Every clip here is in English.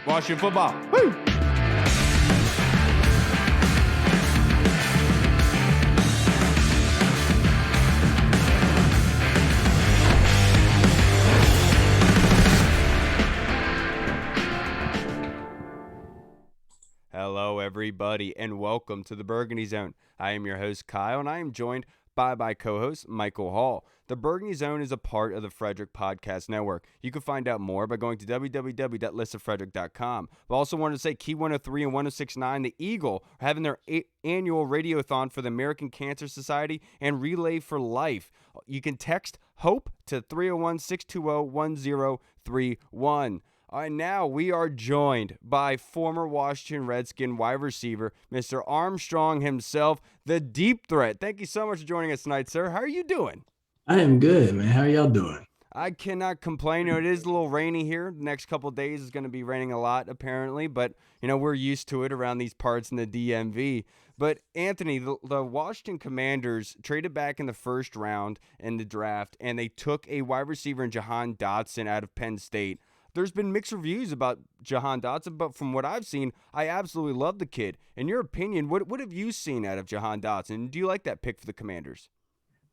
Washington football. Woo! Hello, everybody, and welcome to the Burgundy Zone. I am your host, Kyle, and I am joined by my co-host, Michael Hall. The Burgundy Zone is a part of the Frederick Podcast Network. You can find out more by going to www.listofrederick.com. But I also wanted to say Key 103 and 106.9, the Eagle, are having their annual radiothon for the American Cancer Society and Relay for Life. You can text HOPE to 301-620-1031. All right, now we are joined by former Washington Redskin wide receiver, Mr. Armstrong himself, the deep threat. Thank you so much for joining us tonight, sir. How are you doing? I am good, man. How are y'all doing? I cannot complain. It is a little rainy here. The next couple of days is going to be raining a lot, apparently, but, we're used to it around these parts in the DMV. But, Anthony, the Washington Commanders traded back in the first round in the draft, and they took a wide receiver in Jahan Dotson out of Penn State. There's been mixed reviews about Jahan Dotson, but from what I've seen, I absolutely love the kid. In your opinion, what have you seen out of Jahan Dotson? Do you like that pick for the Commanders?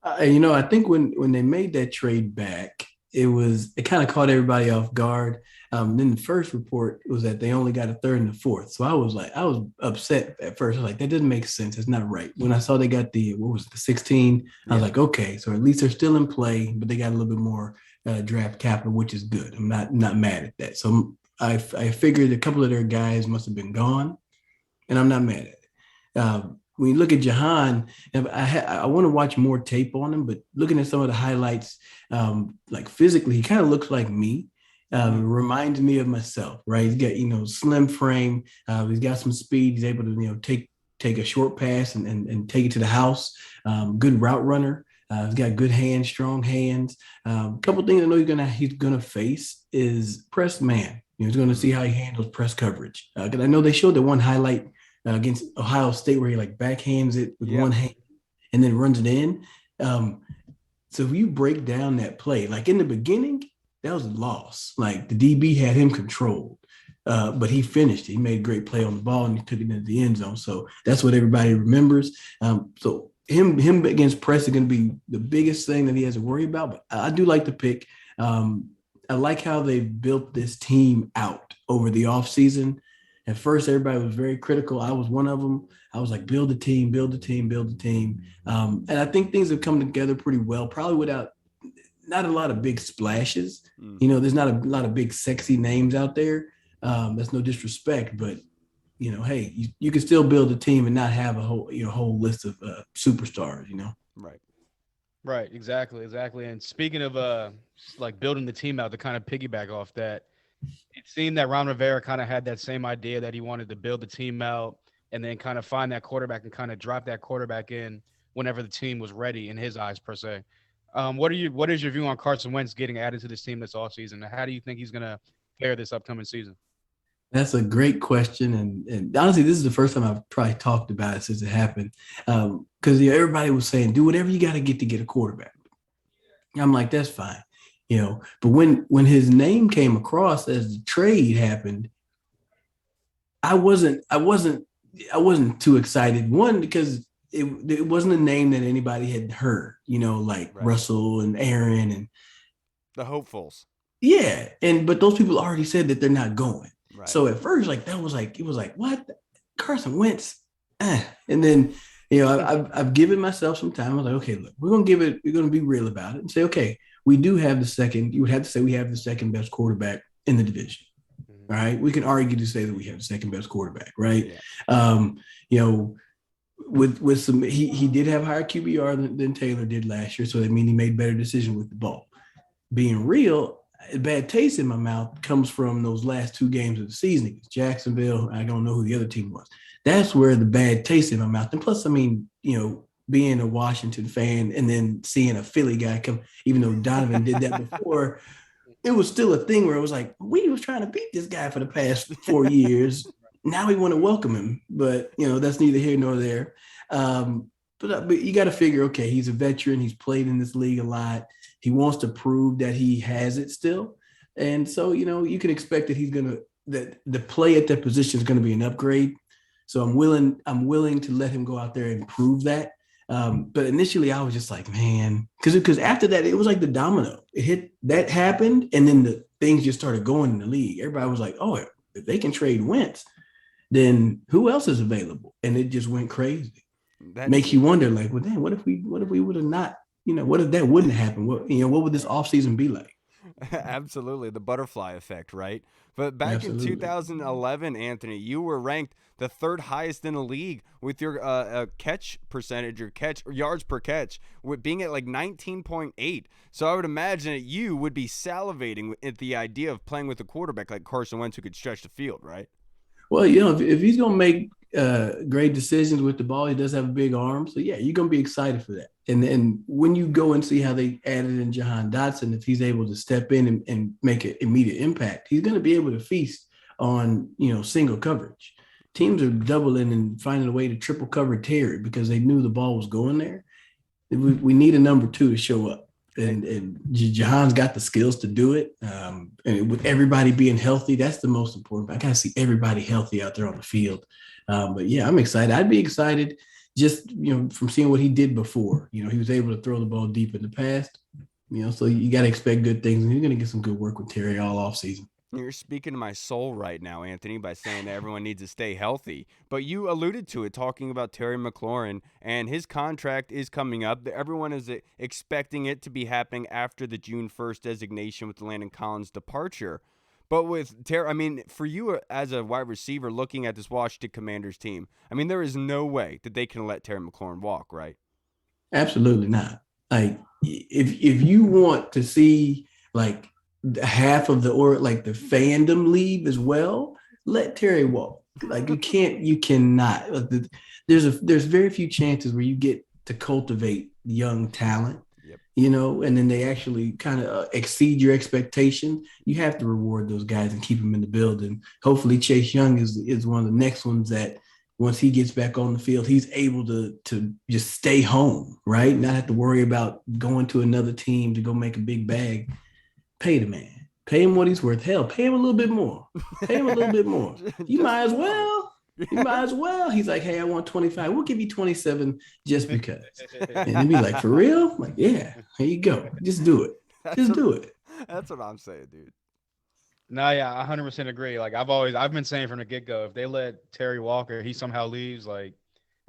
I think when they made that trade back, it kind of caught everybody off guard. Then the first report was that they only got a third and a fourth. So I was upset at first. I was like, that doesn't make sense. It's not right. When I saw they got the 16, I was like, okay, so at least they're still in play, but they got a little bit more draft capital, which is good. I'm not mad at that. So I figured a couple of their guys must have been gone, and I'm not mad at it. When you look at Jahan, I want to watch more tape on him, but looking at some of the highlights, like physically, he kind of looks like me. Reminds me of myself, right? He's got, slim frame. He's got some speed. He's able to, take a short pass and take it to the house. Good route runner. He's got good hands, strong hands. A couple things I know he's gonna face is press man. He's going to see how he handles press coverage. Because I know they showed the one highlight against Ohio State where he backhands it with one hand and then runs it in. So if you break down that play, in the beginning, that was a loss. The DB had him controlled, but he finished. He made a great play on the ball and he took it into the end zone. So that's what everybody remembers. So him against press is going to be the biggest thing that he has to worry about. But I do like the pick. I like how they built this team out over the offseason. At first, everybody was very critical. I was one of them. I was like, build a team, build a team, build a team. And I think things have come together pretty well, probably without not a lot of big splashes. There's not a lot of big sexy names out there. That's no disrespect, but hey, you can still build a team and not have a whole list of superstars, Right. Exactly. And speaking of building the team out, to kind of piggyback off that, it seemed that Ron Rivera kind of had that same idea that he wanted to build the team out and then kind of find that quarterback and kind of drop that quarterback in whenever the team was ready, in his eyes, per se. What is your view on Carson Wentz getting added to this team this offseason? How do you think he's going to fare this upcoming season? That's a great question. And honestly, this is the first time I've probably talked about it since it happened. Because everybody was saying, do whatever you got to get a quarterback. I'm like, that's fine. But when his name came across as the trade happened, I wasn't too excited. One, because it wasn't a name that anybody had heard, right. Russell and Aaron and the hopefuls. Yeah. But those people already said that they're not going. Right. So at first, it was like, what? Carson Wentz? And then, I've given myself some time. I was like, okay, look, we're going to be real about it and say, okay, we do have you would have to say we have the second best quarterback in the division. All right. We can argue to say that we have the second best quarterback, right? Yeah. With some, he did have higher QBR than Taylor did last year. So that means he made better decisions with the ball. Being real, a bad taste in my mouth comes from those last two games of the season against Jacksonville. I don't know who the other team was. That's where the bad taste in my mouth. And plus, being a Washington fan and then seeing a Philly guy come, even though Donovan did that before, it was still a thing where it was like, we was trying to beat this guy for the past 4 years. Now we want to welcome him, but that's neither here nor there. But you got to figure, okay, he's a veteran. He's played in this league a lot. He wants to prove that he has it still. And so, you can expect that he's going to that the play at that position is going to be an upgrade. So I'm willing to let him go out there and prove that. But initially I was just like, man, because after that, it was like the domino. It hit, that happened, and then the things just started going in the league. Everybody was like, oh, if they can trade Wentz, then who else is available? And it just went crazy. Makes you wonder, like, well, damn, what if we would have not, what if that wouldn't happen? What would this offseason be like? Absolutely, the butterfly effect, right? But back in Absolutely. 2011, Anthony, you were ranked the third highest in the league with your catch percentage, your catch or yards per catch, with being at like 19.8. So I would imagine that you would be salivating at the idea of playing with a quarterback like Carson Wentz who could stretch the field, right? Well, if he's gonna make great decisions with the ball, he does have a big arm. So yeah, you're gonna be excited for that. And when you go and see how they added in Jahan Dotson, if he's able to step in and make an immediate impact, he's gonna be able to feast on single coverage. Teams are doubling and finding a way to triple cover Terry because they knew the ball was going there. We need a number two to show up. And Jahan's got the skills to do it. And with everybody being healthy, that's the most important. I gotta see everybody healthy out there on the field. But yeah, I'm excited. I'd be excited just from seeing what he did before. He was able to throw the ball deep in the past. So you got to expect good things, and you're going to get some good work with Terry all off season. You're speaking to my soul right now, Anthony, by saying that everyone needs to stay healthy. But you alluded to it, talking about Terry McLaurin, and his contract is coming up. Everyone is expecting it to be happening after the June 1st designation with Landon Collins' departure. But with Terry, I mean, for you as a wide receiver looking at this Washington Commanders team, I mean, there is no way that they can let Terry McLaurin walk, right? Absolutely not. Like, if you want to see, like, half of the fandom leave as well, let Terry walk. Like, you cannot. There's very few chances where you get to cultivate young talent, and then they actually kind of exceed your expectation. You have to reward those guys and keep them in the building. Hopefully Chase Young is one of the next ones that once he gets back on the field, he's able to just stay home, right? Not have to worry about going to another team to go make a big bag. Pay the man. Pay him what he's worth. Hell, pay him a little bit more. Pay him a little bit more. You might as well. You might as well. He's like, hey, I want 25. We'll give you 27 just because. And he'd be like, for real? I'm like, yeah, here you go. Just do it. Just do it. That's what I'm saying, dude. No, yeah, I 100% agree. Like I've been saying from the get-go, if they let Terry Walker, he somehow leaves, like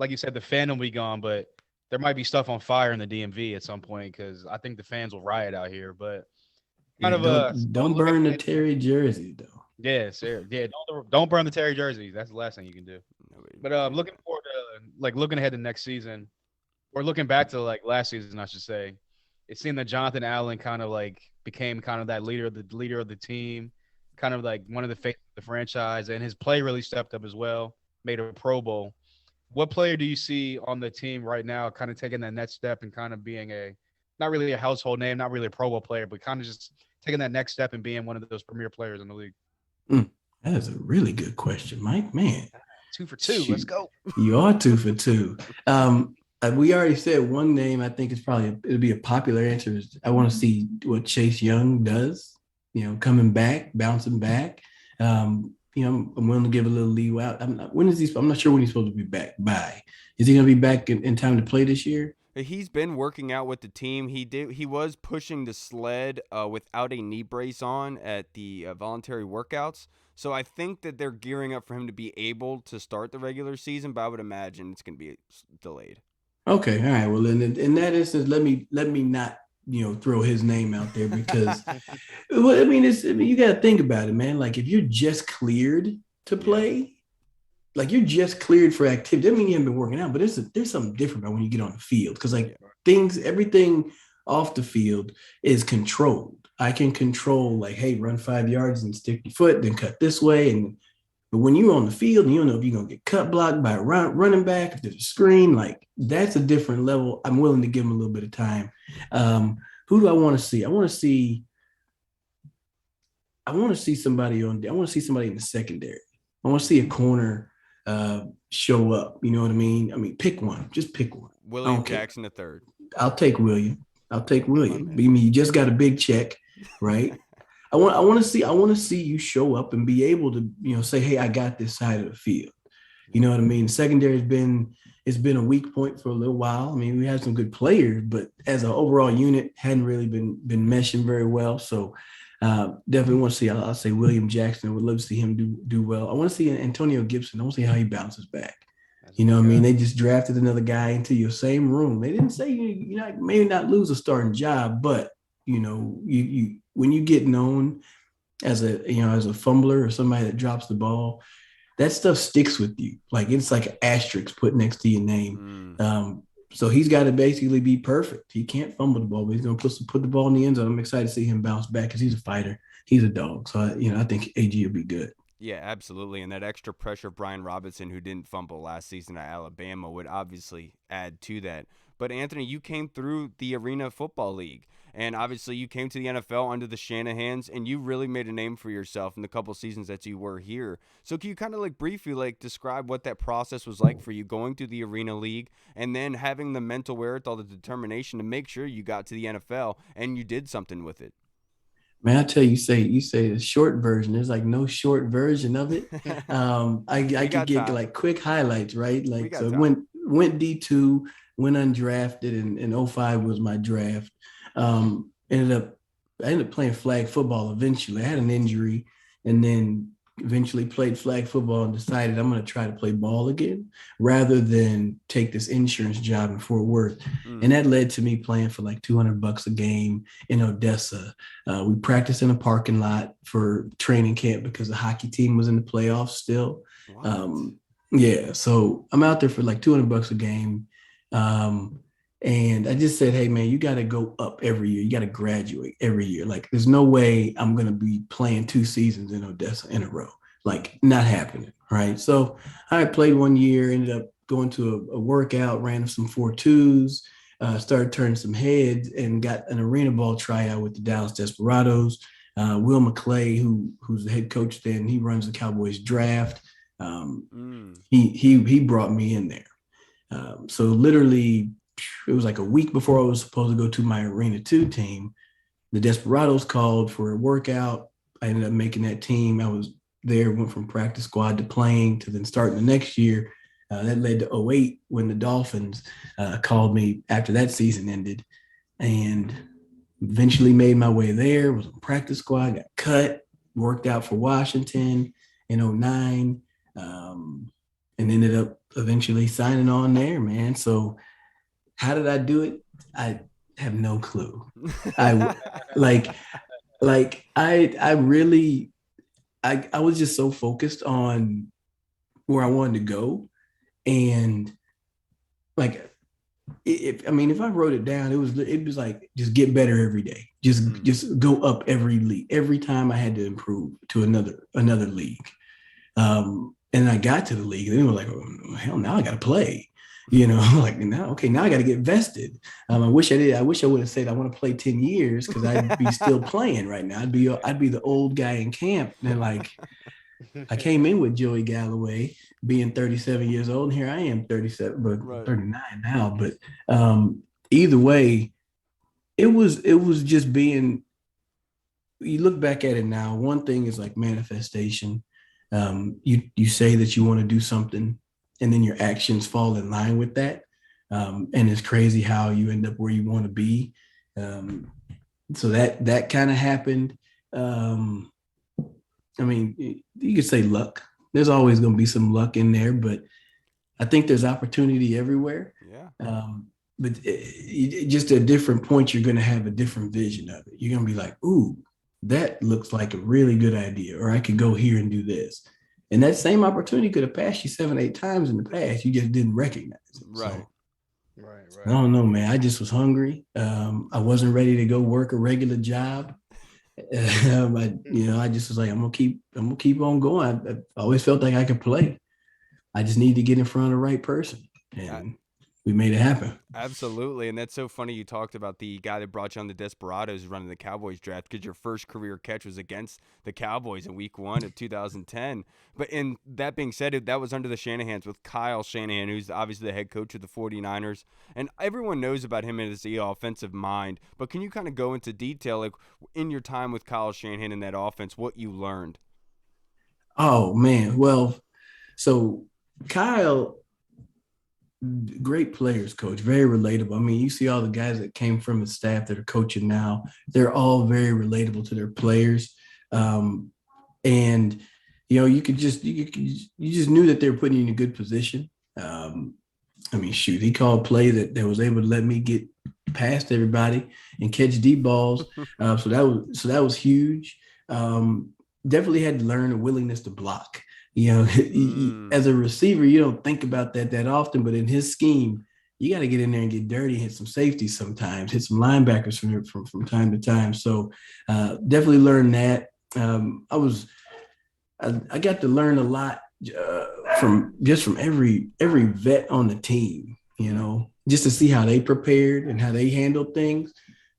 you said, the fandom will be gone, but there might be stuff on fire in the DMV at some point because I think the fans will riot out here. But don't burn the Terry jersey though. Yeah, sir. Yeah, don't burn the Terry jersey. That's the last thing you can do. But looking forward to looking ahead to next season, or looking back to last season, I should say. It seemed that Jonathan Allen kind of became kind of that leader of the team, kind of like one of the faces of the franchise, and his play really stepped up as well. Made a Pro Bowl. What player do you see on the team right now, kind of taking that next step and kind of being not really a household name, not really a Pro Bowl player, but kind of just taking that next step and being one of those premier players in the league? That is a really good question, Mike. Man, 2 for 2. Let's go. You are 2 for 2. We already said one name. I think it'll be a popular answer. I want to see what Chase Young does. Coming back, bouncing back. I'm willing to give a little leeway out. I'm not sure when he's supposed to be back by. Is he going to be back in time to play this year? He's been working out with the team. He was pushing the sled without a knee brace on at the voluntary workouts. So I think that they're gearing up for him to be able to start the regular season, but I would imagine it's going to be delayed. Okay, all right. Well, in that instance, let me not throw his name out there because, you got to think about it, man. Like, if you're just cleared to play, like you're just cleared for activity. That means you haven't been working out, but there's something different about when you get on the field because everything off the field is controlled. I can control hey, run 5 yards and stick your foot, then cut this way. But when you're on the field and you don't know if you're gonna get cut blocked by a running back, if there's a screen, that's a different level. I'm willing to give him a little bit of time. Who do I want to see? I want to see somebody in the secondary. I want to see a corner show up. You know what I mean? I mean, pick one. Just pick one. William Jackson III. I'll take William. I mean, you just got a big check, right? I want to see you show up and be able to, say, hey, I got this side of the field. You know what I mean? Secondary it's been a weak point for a little while. I mean, we had some good players, but as an overall unit, hadn't really been meshing very well. So definitely want to see. I'll say William Jackson. I would love to see him do well. I want to see Antonio Gibson. I want to see how he bounces back. You know what I mean? They just drafted another guy into your same room. They didn't say you may not lose a starting job, but you when you get known as a fumbler or somebody that drops the ball, that stuff sticks with you. Like it's like an asterisk put next to your name. So he's got to basically be perfect. He can't fumble the ball, but he's going to put the ball in the end zone. I'm excited to see him bounce back because he's a fighter. He's a dog. So I think AG will be good. Yeah, absolutely. And that extra pressure of Brian Robinson, who didn't fumble last season at Alabama, would obviously add to that. But Anthony, you came through the Arena Football League. And obviously you came to the NFL under the Shanahans, and you really made a name for yourself in the couple seasons that you were here. So can you kind of briefly describe what that process was like for you going to the Arena League and then having the mental wherewithal, the determination to make sure you got to the NFL and you did something with it? Man, I tell you, you say the short version. There's no short version of it. I could get time. Quick highlights, right? So time. went D2, went undrafted, and 05 was my draft. I ended up playing flag football eventually. I had an injury and then eventually played flag football and decided I'm going to try to play ball again rather than take this insurance job in Fort Worth. And that led to me playing for $200 a game in Odessa. We practiced in a parking lot for training camp because the hockey team was in the playoffs still. So I'm out there for $200 a game. And I just said, hey, man, you got to go up every year. You got to graduate every year. There's no way I'm going to be playing 2 seasons in Odessa in a row. Not happening, right? So I played 1 year, ended up going to a workout, ran some 4.2s, started turning some heads, and got an arena ball tryout with the Dallas Desperados. Will McClay, who's the head coach then, he runs the Cowboys draft. He brought me in there. So literally, it was a week before I was supposed to go to my Arena 2 team. The Desperados called for a workout. I ended up making that team. I was there, went from practice squad to playing to then starting the next year. That led to 2008 when the Dolphins called me after that season ended, and eventually made my way there, was on practice squad, got cut, worked out for Washington in 2009, and ended up eventually signing on there, man. So how did I do it? I have no clue. I was just so focused on where I wanted to go. And if I wrote it down, it was just get better every day. Just go up every league. Every time I had to improve to another league. And I got to the league and they were like, oh, hell, now I got to play. Now I got to get vested. I wish I would have said I want to play 10 years because I'd be still playing right now. I'd be the old guy in camp. And I came in with Joey Galloway being 37 years old, and here I am 37, but right. 39 now. But either way, it was just being. You look back at it now. One thing is manifestation. You say that you want to do something, and then your actions fall in line with that. And it's crazy how you end up where you want to be. So that kind of happened. You could say luck. There's always going to be some luck in there, but I think there's opportunity everywhere. Yeah. But just at different points, you're going to have a different vision of it. You're going to be like, ooh, that looks like a really good idea, or I could go here and do this. And that same opportunity could have passed you 7-8 times in the past. You just didn't recognize it. Right. So, Right. I don't know, man. I just was hungry. I wasn't ready to go work a regular job. I just was like, I'm gonna keep on going. I always felt like I could play. I just need to get in front of the right person. And we made it happen. Absolutely. And that's so funny you talked about the guy that brought you on the Desperados running the Cowboys draft, because your first career catch was against the Cowboys in week 1 of 2010. But in that being said, that was under the Shanahans with Kyle Shanahan, who's obviously the head coach of the 49ers. And everyone knows about him as the offensive mind. But can you kind of go into detail, like in your time with Kyle Shanahan in that offense, what you learned? Oh man, well, so Kyle, great players coach, very relatable. I mean, you see all the guys that came from his staff that are coaching now, they're all very relatable to their players. And you just knew that they were putting you in a good position. I mean, shoot, he called play that was able to let me get past everybody and catch deep balls. So that was huge. Definitely had to learn a willingness to block. As a receiver, you don't think about that often, but in his scheme, you got to get in there and get dirty, hit some safeties sometimes, hit some linebackers from time to time. So definitely learned that. I got to learn a lot from every vet on the team, just to see how they prepared and how they handled things.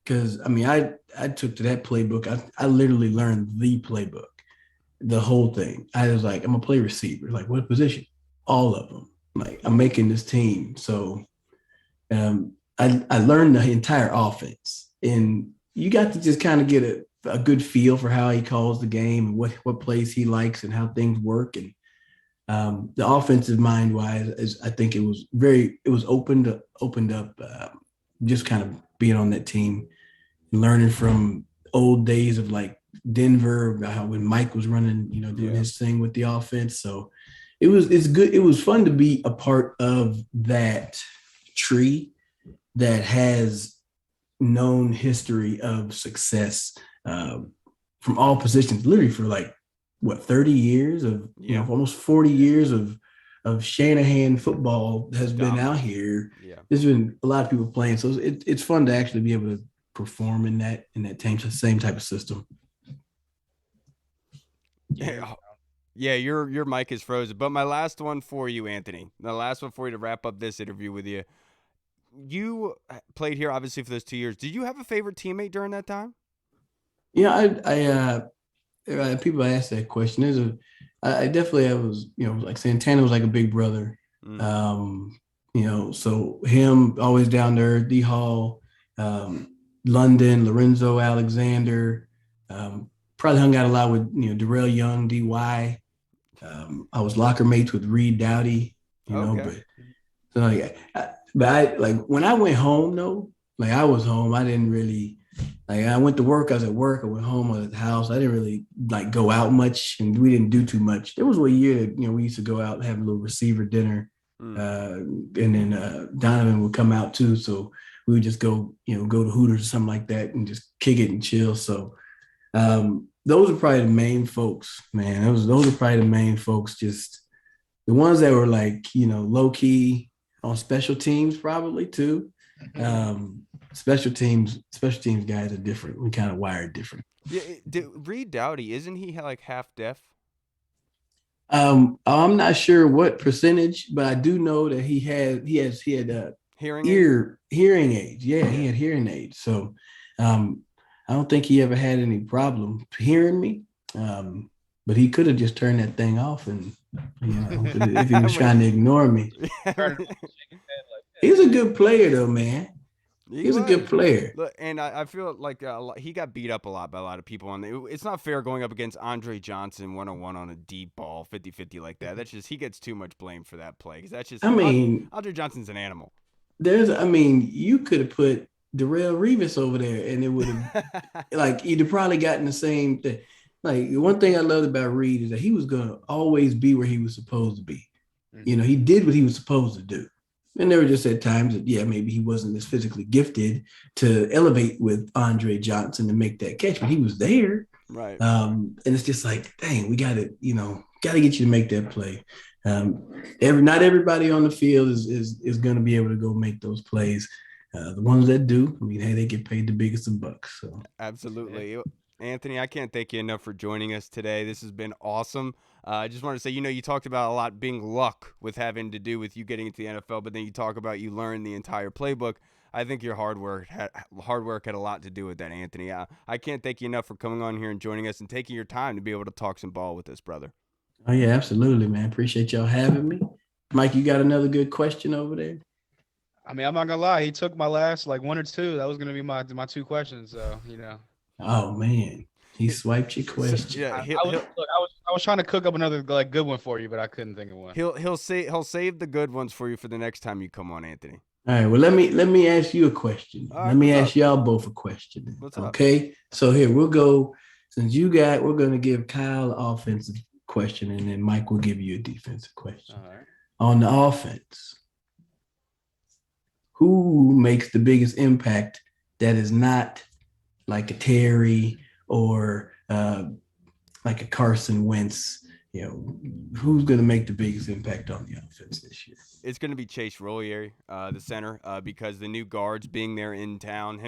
Because I mean, I took to that playbook. I literally learned the playbook, the whole thing. I was like, I'm gonna play receiver. Like, what position? All of them. Like, I'm making this team. So I learned the entire offense, and you got to just kind of get a good feel for how he calls the game and what plays he likes and how things work. And the offensive mind wise, I think it was opened up, just kind of being on that team, learning from old days of like Denver, how when Mike was running, doing his thing with the offense. So it's good. It was fun to be a part of that tree that has known history of success from all positions, literally for like 30 years of, almost 40 years of Shanahan football has been out here. Yeah. There's been a lot of people playing. So it's fun to actually be able to perform in that same type of system. Yeah, your mic is frozen. But my last one for you, Anthony. The last one for you to wrap up this interview with you. You played here obviously for those 2 years. Did you have a favorite teammate during that time? Yeah, people ask that question. I definitely was, like Santana was like a big brother. So him always down there, D Hall, London, Lorenzo Alexander, probably hung out a lot with, Darrell Young, DY. I was locker mates with Reed Dowdy, but I like when I went home though, like I was home, I didn't really, like I went to work, I was at work, I went home, I was at the house. I didn't really like go out much, and we didn't do too much. There was a year that, we used to go out and have a little receiver dinner. And then Donovan would come out too. So we would just go to Hooters or something like that and just kick it and chill. So those are probably the main folks, man. Those are probably the main folks, just the ones that were like, low key on special teams probably too. Special teams guys are different. We kind of wired different. Yeah, Reed Dowdy, isn't he like half deaf? I'm not sure what percentage, but I do know that he had hearing aids. Yeah, he had hearing aids. So I don't think he ever had any problem hearing me. But he could have just turned that thing off, and if he was trying to ignore me. He was a good player though, man. He was a good player. And I feel like he got beat up a lot by a lot of people. It's not fair going up against Andre Johnson 1-on-1 on a deep ball, 50-50 like that. That's just, he gets too much blame for that play. Because that's just, Andre Johnson's an animal. You could have put Darrell Revis over there, and it would have, like, you'd have probably gotten the same thing. Like, one thing I loved about Reed is that he was going to always be where he was supposed to be. He did what he was supposed to do. And there were just at times that, maybe he wasn't as physically gifted to elevate with Andre Johnson to make that catch, but he was there. Right. And it's just like, dang, we got to get you to make that play. Not everybody on the field is going to be able to go make those plays. The ones that do, hey, they get paid the biggest of bucks. So absolutely. Anthony, I can't thank you enough for joining us today. This has been awesome. I just want to say, you talked about a lot being luck with having to do with you getting into the NFL, but then you talk about you learned the entire playbook. I think your hard work had a lot to do with that, Anthony. I can't thank you enough for coming on here and joining us and taking your time to be able to talk some ball with us, brother. Oh yeah, absolutely, man. Appreciate y'all having me. Mike, you got another good question over there? I mean, I'm not gonna lie. He took my last like one or two. That was gonna be my two questions. So Oh man, he swiped your question. Yeah, I was trying to cook up another like good one for you, but I couldn't think of one. he'll save the good ones for you for the next time you come on, Anthony. All right. Well, let me ask you a question. All right, Let me what's ask y'all both a question. What's up? Okay. So here we'll go. We're gonna give Kyle an offensive question, and then Mike will give you a defensive question. All right. On the offense, who makes the biggest impact that is not like a Terry or like a Carson Wentz? Who's going to make the biggest impact on the offense this year? It's going to be Chase Royer, the center, because the new guards being there in town,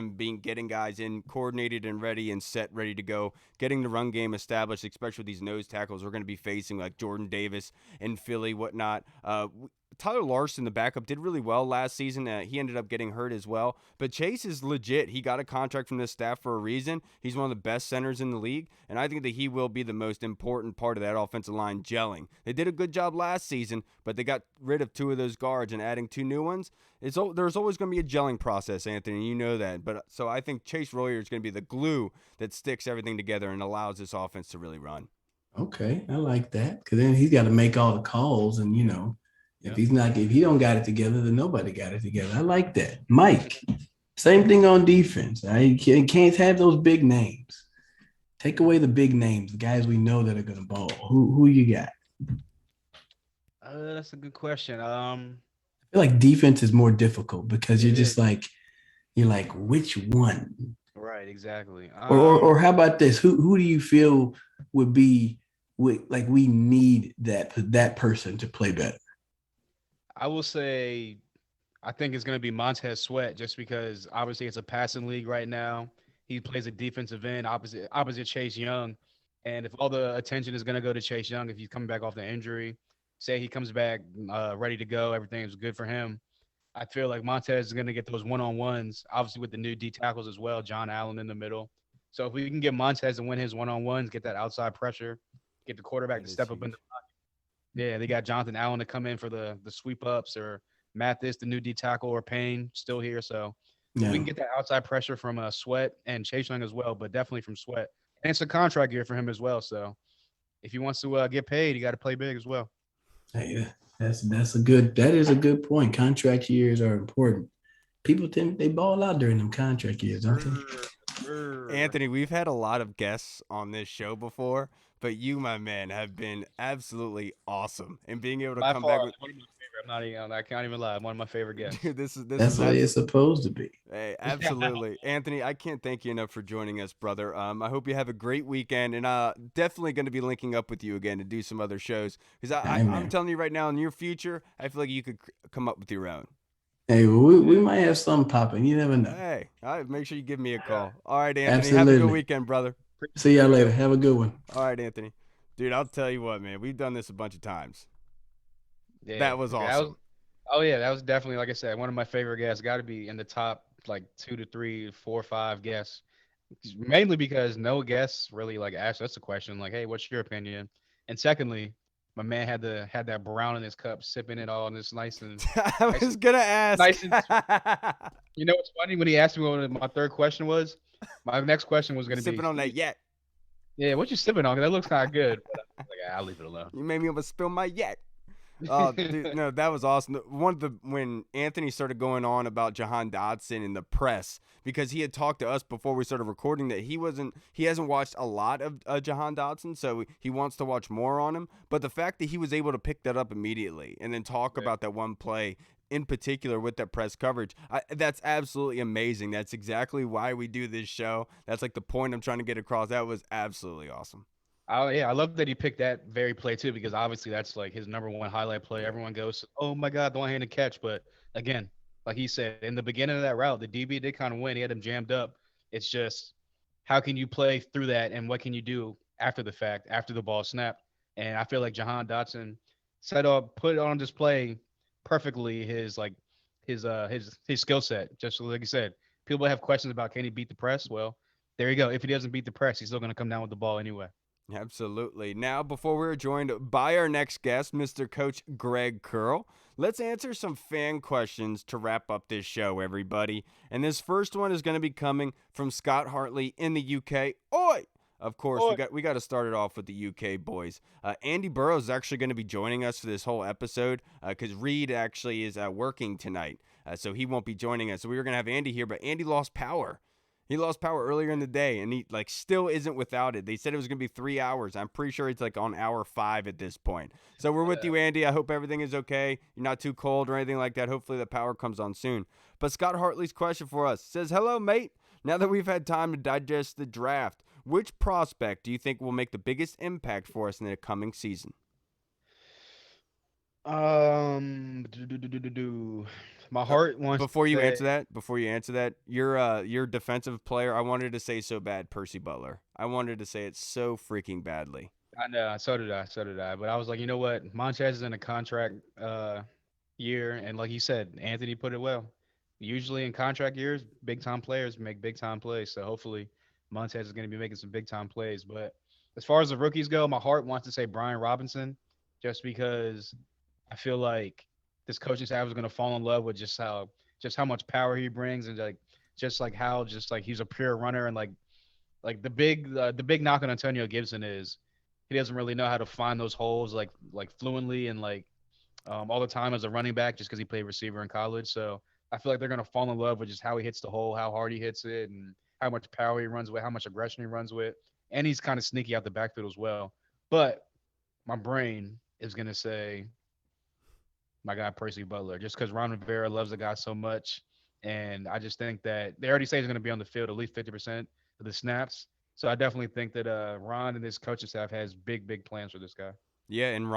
getting guys in coordinated and ready and set, ready to go, getting the run game established, especially with these nose tackles we're going to be facing like Jordan Davis and Philly, whatnot. Tyler Larson, the backup, did really well last season. He ended up getting hurt as well. But Chase is legit. He got a contract from this staff for a reason. He's one of the best centers in the league, and I think that he will be the most important part of that offensive line gelling. They did a good job last season, but they got rid of two of those guards and adding two new ones. There's always going to be a gelling process, Anthony. You know that. So I think Chase Royer is going to be the glue that sticks everything together and allows this offense to really run. Okay, I like that because then he's got to make all the calls, and if he don't got it together, then nobody got it together. I like that. Mike, same thing on defense. You can't have those big names. Take away the big names, the guys we know that are going to ball. Who you got? That's a good question. I feel like defense is more difficult because you're like, which one? Right, exactly. Or how about this? Who do you feel would be like we need that person to play better? I will say, I think it's going to be Montez Sweat, just because obviously it's a passing league right now. He plays a defensive end opposite Chase Young, and if all the attention is going to go to Chase Young, if he's coming back off the injury, say he comes back ready to go, everything is good for him. I feel like Montez is going to get those one-on-ones, obviously with the new D tackles as well, John Allen in the middle. So if we can get Montez to win his one-on-ones, get that outside pressure, get the quarterback to step up in the pocket. Yeah, they got Jonathan Allen to come in for the sweep ups, or Mathis, the new D tackle, or Payne still here. So we can get that outside pressure from Sweat and Chase Young as well, but definitely from Sweat. And it's a contract year for him as well. So if he wants to get paid, he got to play big as well. Hey, that is a good point. Contract years are important. People they ball out during them contract years, don't they? Anthony, we've had a lot of guests on this show before, but you, my man, have been absolutely awesome. And being able to come back with one of my favorite. I can't even lie. One of my favorite guests. Dude, That's how it's supposed to be. Hey, absolutely. Anthony, I can't thank you enough for joining us, brother. I hope you have a great weekend, and definitely going to be linking up with you again to do some other shows. Because I'm telling you right now, in your future, I feel like you could come up with your own. Hey, we might have something popping. You never know. Hey, all right, make sure you give me a call. All right, Anthony, Absolutely. have a good weekend, brother. See y'all later. Have a good one. All right, Anthony. Dude, I'll tell you what, man. We've done this a bunch of times. Yeah, that was awesome. That was definitely, like I said, one of my favorite guests. Got to be in the top, like 2 to 3, 4 or 5 guests. Mainly because no guests really asked us a question like, "Hey, what's your opinion?" And secondly, my man had that brown in his cup, sipping it all, and it's nice and. I was gonna ask. Nice and, you know what's funny? When he asked me what my third question was, my next question was gonna be sipping on that yet. Yeah, what you sipping on? That looks kind of good. But I'm like, I'll leave it alone. You made me almost spill my yet. Oh, dude, no, that was awesome. When Anthony started going on about Jahan Dotson in the press, because he had talked to us before we started recording that he hasn't watched a lot of Jahan Dotson, so he wants to watch more on him. But the fact that he was able to pick that up immediately and then talk about that one play in particular with that press coverage, that's absolutely amazing. That's exactly why we do this show. That's like the point I'm trying to get across. That was absolutely awesome. I love that he picked that very play too, because obviously that's like his number one highlight play. Everyone goes, "Oh my God, the one-handed catch!" But again, like he said in the beginning of that route, the DB did kind of win. He had him jammed up. It's just how can you play through that, and what can you do after the fact, after the ball snapped? And I feel like Jahan Dotson put on display perfectly his skill set. Just like you said, people have questions about can he beat the press. Well, there you go. If he doesn't beat the press, he's still going to come down with the ball anyway. Absolutely. Now, before we're joined by our next guest, Mr. Coach Greg Curl, let's answer some fan questions to wrap up this show, everybody. And this first one is going to be coming from Scott Hartley in the UK. Oi! Of course, we got to start it off with the UK boys. Andy Burrows is actually going to be joining us for this whole episode because Reed actually is working tonight, so he won't be joining us. So we were going to have Andy here, but Andy lost power. He lost power earlier in the day, and he still isn't without it. They said it was going to be 3 hours. I'm pretty sure it's on hour 5 at this point. So we're with you, Andy. I hope everything is okay. You're not too cold or anything like that. Hopefully the power comes on soon. But Scott Hartley's question for us says, hello, mate. Now that we've had time to digest the draft, which prospect do you think will make the biggest impact for us in the coming season? My heart wants. Before you answer that, your defensive player. I wanted to say so bad, Percy Butler. I wanted to say it so freaking badly. I know, so did I. But I was like, you know what? Montez is in a contract year, and like you said, Anthony put it well. Usually in contract years, big time players make big time plays. So hopefully, Montez is going to be making some big time plays. But as far as the rookies go, my heart wants to say Brian Robinson, just because I feel like this coaching staff is going to fall in love with just how much power he brings, and how he's a pure runner. And like the big knock on Antonio Gibson is he doesn't really know how to find those holes like fluently and all the time as a running back, just because he played receiver in college. So I feel like they're going to fall in love with just how he hits the hole, how hard he hits it, and how much power he runs with, how much aggression he runs with. And he's kind of sneaky out the backfield as well. But my brain is going to say my guy Percy Butler, just because Ron Rivera loves the guy so much. And I just think that they already say he's going to be on the field at least 50% of the snaps. So I definitely think that Ron and his coaching staff has big plans for this guy. Yeah, and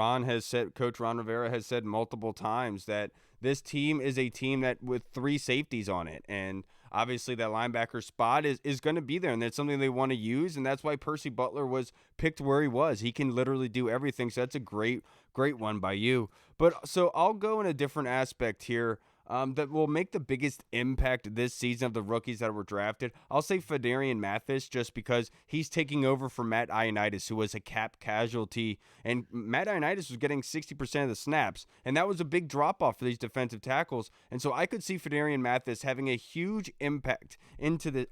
Coach Ron Rivera has said multiple times that this team is a team that with 3 safeties on it. And obviously that linebacker spot is going to be there, and that's something they want to use. And that's why Percy Butler was picked where he was. He can literally do everything. So that's a great one by you. But so I'll go in a different aspect here. That will make the biggest impact this season of the rookies that were drafted. I'll say Phidarian Mathis, just because he's taking over for Matt Ioannidis, who was a cap casualty. And Matt Ioannidis was getting 60% of the snaps. And that was a big drop-off for these defensive tackles. And so I could see Phidarian Mathis having a huge impact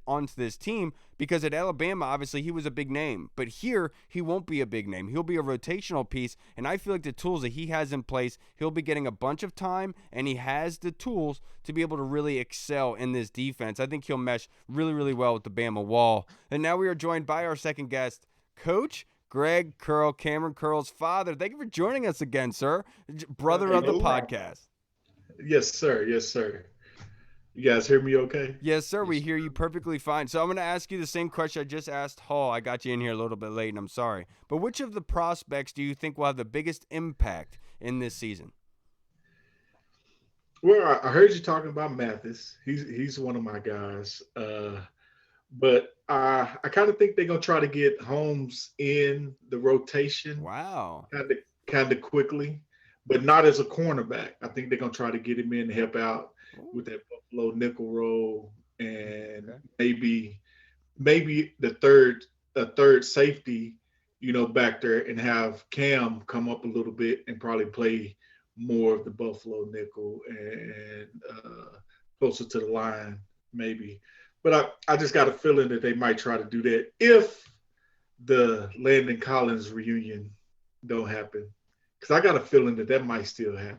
onto this team, because at Alabama, obviously, he was a big name. But here, he won't be a big name. He'll be a rotational piece. And I feel like the tools that he has in place, he'll be getting a bunch of time, and he has the tools to be able to really excel in this defense. I think he'll mesh really well with the Bama wall. And now we are joined by our second guest, Coach Greg Curl, Cameron Curl's father. Thank you for joining us again, sir. Brother of the podcast. Yes, sir. You guys hear me okay? Yes, sir. We hear you perfectly fine. So I'm going to ask you the same question I just asked Hall. I got you in here a little bit late, and I'm sorry. But which of the prospects do you think will have the biggest impact in this season? Well, I heard you talking about Mathis. He's one of my guys. But I kind of think they're going to try to get Holmes in the rotation. Wow. Kind of quickly, but not as a cornerback. I think they're going to try to get him in to help out with that Buffalo nickel role, and maybe a third safety, back there, and have Cam come up a little bit and probably play more of the Buffalo nickel and closer to the line, maybe. But I just got a feeling that they might try to do that if the Landon Collins reunion don't happen, because I got a feeling that might still happen.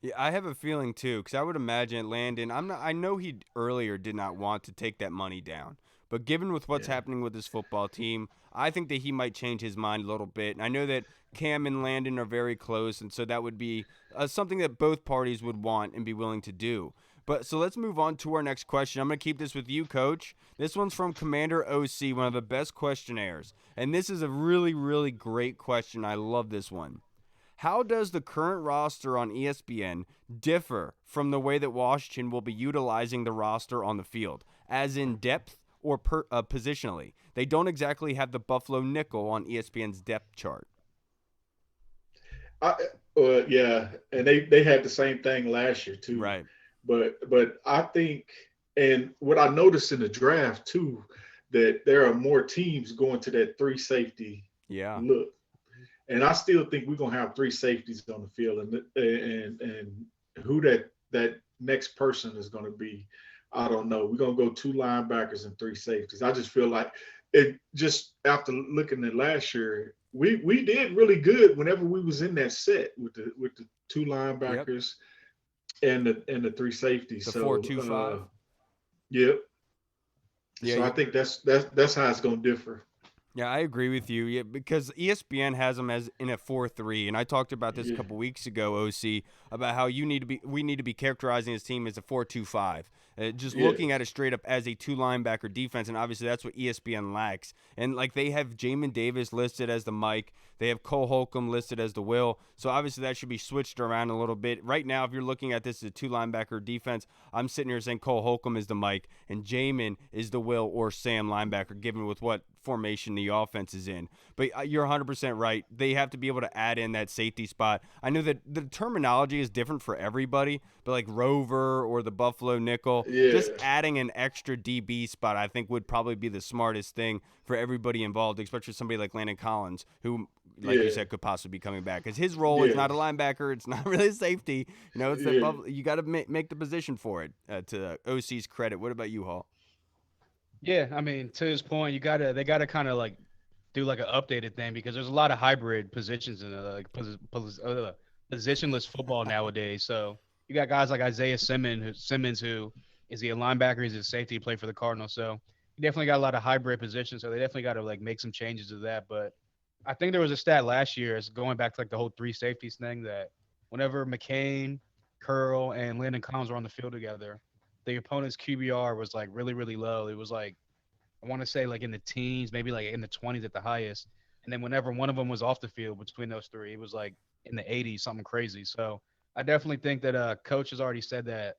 Yeah, I have a feeling too, because I would imagine Landon. I know he earlier did not want to take that money down, but given with what's happening with his football team, I think that he might change his mind a little bit. And I know that Cam and Landon are very close, and so that would be something that both parties would want and be willing to do. But so let's move on to our next question. I'm going to keep this with you, Coach. This one's from Commander OC, one of the best questionnaires. And this is a really great question. I love this one. How does the current roster on ESPN differ from the way that Washington will be utilizing the roster on the field? As in depth or positionally. They don't exactly have the Buffalo nickel on ESPN's depth chart. Yeah, and they had the same thing last year too. Right. But I think, and what I noticed in the draft too, that there are more teams going to that 3 safety look, and I still think we're gonna have 3 safeties on the field, and who that next person is gonna be, I don't know. We're gonna go 2 linebackers and 3 safeties. I just feel like it. Just after looking at last year, we did really good whenever we was in that set with the 2 linebackers and the 3 safeties. The so 4-2-5. Yep. Yeah, so I think that's how it's gonna differ. Yeah, I agree with you. Yeah, because ESPN has them as in a 4-3, and I talked about this a couple weeks ago, OC, about how we need to be characterizing his team as a 4-2-5. Just looking at it straight up as a 2 linebacker defense, and obviously that's what ESPN lacks. And like they have Jamin Davis listed as the Mike, they have Cole Holcomb listed as the Will, so obviously that should be switched around a little bit. Right now, if you're looking at this as a 2 linebacker defense, I'm sitting here saying Cole Holcomb is the Mike and Jamin is the Will or Sam linebacker, given with what formation the offense is in. But you're 100% right. They have to be able to add in that safety spot. I know that the terminology is different for everybody, but like Rover or the Buffalo nickel, just adding an extra DB spot I think would probably be the smartest thing for everybody involved, especially somebody like Landon Collins, who, like you said, could possibly be coming back. Because his role is not a linebacker. It's not really a safety. You know, it's you got to make the position for it, to OC's credit. What about you, Hall? Yeah, I mean, to his point, they gotta kind of like do like an updated thing, because there's a lot of hybrid positions in like positionless football nowadays. So you got guys like Isaiah Simmons, who is he a linebacker? He's a safety, play for the Cardinals. So you definitely got a lot of hybrid positions. So they definitely got to like make some changes to that. But I think there was a stat last year, is going back to like the whole 3 safeties thing, that whenever McCain, Curl, and Landon Collins were on the field together, the opponent's QBR was like really, really low. It was like, I want to say like in the teens, maybe like in the 20s at the highest. And then whenever one of them was off the field between those 3, it was like in the 80s, something crazy. So I definitely think that coach has already said that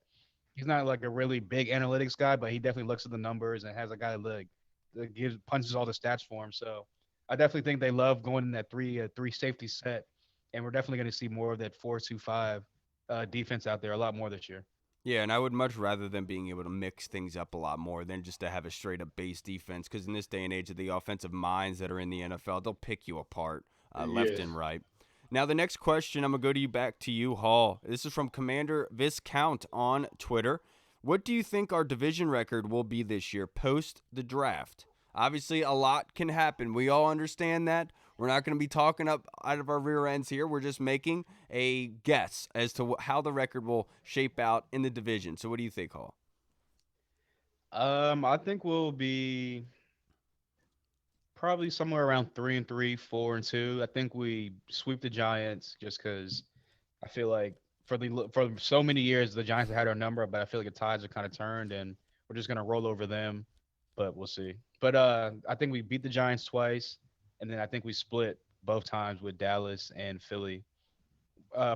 he's not like a really big analytics guy, but he definitely looks at the numbers and has a guy that punches all the stats for him. So I definitely think they love going in that 3 safety set, and we're definitely going to see more of that 4-2-5 defense out there a lot more this year. Yeah, and I would much rather them being able to mix things up a lot more than just to have a straight-up base defense, because in this day and age of the offensive minds that are in the NFL, they'll pick you apart left and right. Now, the next question, I'm going to go back to you, Hall. This is from Commander Viscount on Twitter. What do you think our division record will be this year post the draft? Obviously, a lot can happen. We all understand that. We're not going to be talking up out of our rear ends here. We're just making a guess as to how the record will shape out in the division. So what do you think, Hall? I think we'll be probably somewhere around 3-3, 4-2. I think we sweep the Giants, just because I feel like for so many years the Giants have had our number, but I feel like the tides are kind of turned and we're just going to roll over them. But we'll see. But I think we beat the Giants twice, and then I think we split both times with Dallas and Philly.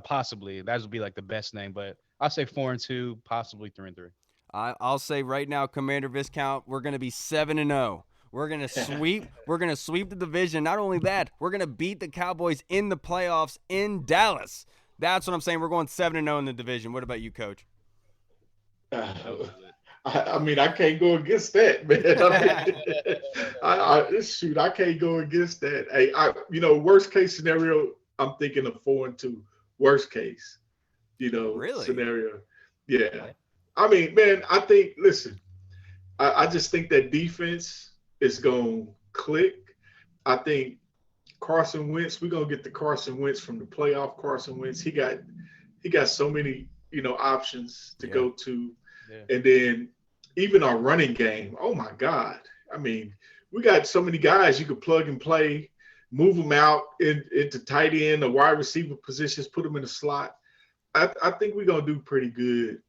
Possibly. That would be like the best thing. But I'll say 4-2, possibly 3-3. I'll say right now, Commander Viscount, we're going to be 7-0. We're going to sweep. We're going to sweep the division. Not only that, we're going to beat the Cowboys in the playoffs in Dallas. That's what I'm saying. We're going 7-0 in the division. What about you, Coach? I mean, I can't go against that, man. I can't go against that. Hey, worst case scenario, I'm thinking of 4-2. Worst case, really? Scenario. Yeah. I mean, man, listen, I just think that defense is going to click. I think Carson Wentz, we're going to get the Carson Wentz from the playoff Carson Wentz. He got so many, options to go to. Yeah. And then even our running game, oh my God. I mean, we got so many guys you could plug and play, move them out into tight end or wide receiver positions, put them in the slot. I think we're going to do pretty good,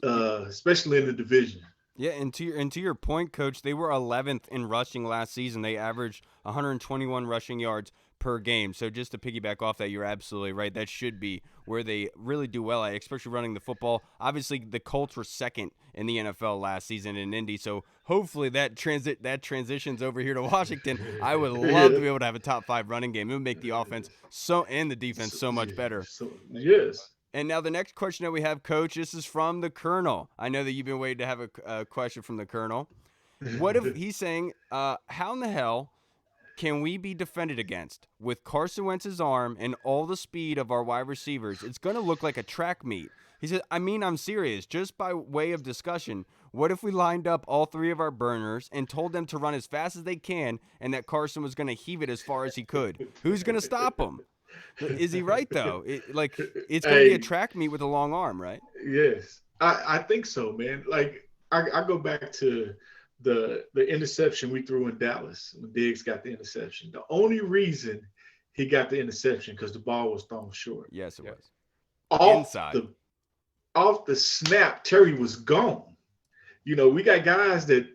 especially in the division. Yeah, and to your point, Coach, they were 11th in rushing last season. They averaged 121 rushing yards per game. So just to piggyback off that, you're absolutely right. That should be where they really do well at, especially running the football. Obviously, the Colts were second in the NFL last season in Indy, so hopefully that transitions over here to Washington. I would love to be able to have a top 5 running game. It would make the offense and the defense so much better. Yes. And now the next question that we have, Coach, this is from the Colonel. I know that you've been waiting to have a question from the Colonel. What if he's saying, how in the hell can we be defended against with Carson Wentz's arm and all the speed of our wide receivers? It's going to look like a track meet. He said, I'm serious. Just by way of discussion, what if we lined up all 3 of our burners and told them to run as fast as they can and that Carson was going to heave it as far as he could? Who's going to stop him? Is he right, though? It's going to be a track meet with a long arm, right? Yes. I think so, man. Like, I go back to the interception we threw in Dallas when Diggs got the interception. The only reason he got the interception because the ball was thrown short. Yes, it was. Inside. Off the snap, Terry was gone. You know, we got guys that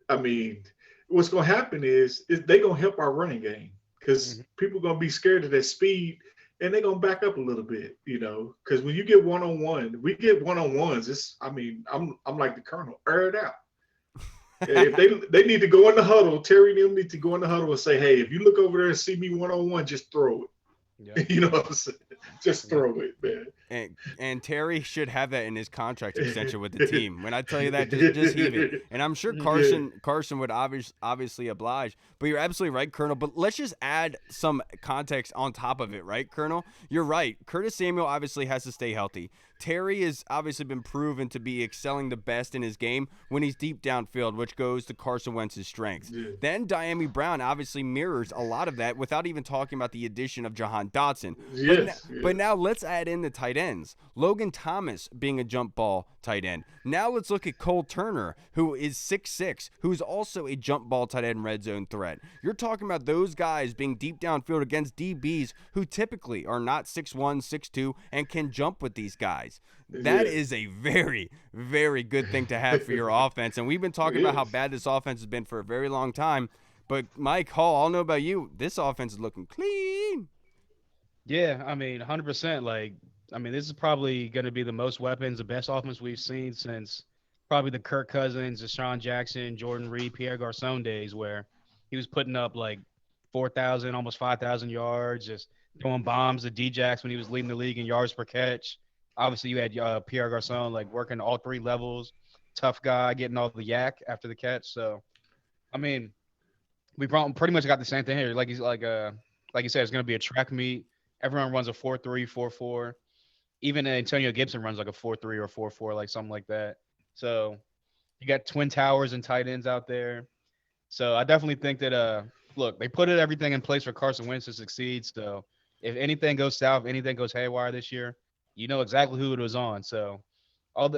I mean, what's going to happen is they're going to help our running game because people are going to be scared of that speed and they're going to back up a little bit, you know, because when you get one-on-one, we get one-on-ones. I'm like the Colonel, air it out. If they need to go in the huddle, Terry and them need to go in the huddle and say, hey, if you look over there and see me one-on-one, just throw it. Yeah. You know what I'm saying? Just throw it, man. And Terry should have that in his contract extension with the team. When I tell you that, just heave it. And I'm sure Carson would obviously oblige. But you're absolutely right, Colonel. But let's just add some context on top of it, right, Colonel? You're right. Curtis Samuel obviously has to stay healthy. Terry has obviously been proven to be excelling the best in his game when he's deep downfield, which goes to Carson Wentz's strengths. Yeah. Then Diami Brown obviously mirrors a lot of that without even talking about the addition of Jahan Dotson. But now let's add in the tight ends. Logan Thomas being a jump ball tight end. Now let's look at Cole Turner, who is 6'6", who's also a jump ball tight end red zone threat. You're talking about those guys being deep downfield against DBs who typically are not 6'1", 6'2", and can jump with these guys. That is a very, very good thing to have for your offense. And we've been talking about how bad this offense has been for a very long time. But Mike Hall, I'll know about you. This offense is looking clean. Yeah, I mean, 100%. This is probably going to be the most weapons, the best offense we've seen since probably the Kirk Cousins, Deshaun Jackson, Jordan Reed, Pierre Garçon days where he was putting up like 4,000, almost 5,000 yards, just throwing bombs to D-Jax when he was leading the league in yards per catch. Obviously, you had Pierre Garçon like working all 3 levels, tough guy, getting all the yak after the catch. So, I mean, we pretty much got the same thing here. Like you said, it's going to be a track meet. Everyone runs a 4-3, 4-4. Even Antonio Gibson runs like a 4-3 or 4-4, like something like that. So you got twin towers and tight ends out there. So I definitely think that look, they put everything in place for Carson Wentz to succeed. So if anything goes south, anything goes haywire this year, you know exactly who it was on. So all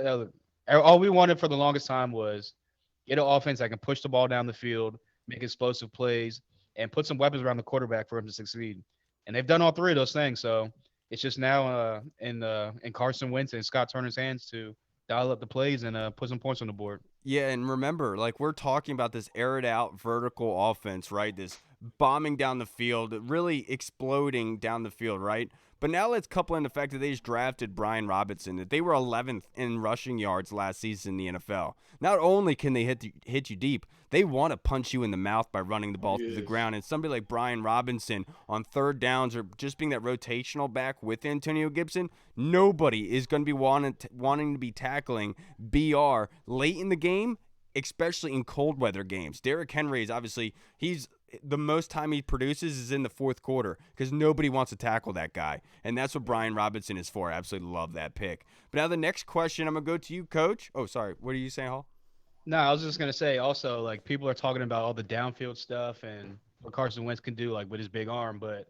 we wanted for the longest time was get an offense that can push the ball down the field, make explosive plays, and put some weapons around the quarterback for him to succeed. And they've done all 3 of those things. So it's just now in Carson Wentz and Scott Turner's hands to dial up the plays and put some points on the board. Yeah, and remember, like we're talking about this aired out vertical offense, right? This bombing down the field, really exploding down the field, right? But now let's couple in the fact that they just drafted Brian Robinson, that they were 11th in rushing yards last season in the NFL. Not only can they hit you deep, they want to punch you in the mouth by running the ball through the ground. And somebody like Brian Robinson on third downs or just being that rotational back with Antonio Gibson, nobody is going to be wanting to be tackling BR late in the game, especially in cold weather games. Derrick Henry is obviously the most time he produces is in the fourth quarter because nobody wants to tackle that guy. And that's what Brian Robinson is for. I absolutely love that pick. But now the next question, I'm going to go to you, Coach. Oh, sorry. What are you saying, Hall? No, I was just going to say also, like, people are talking about all the downfield stuff and what Carson Wentz can do, like, with his big arm. But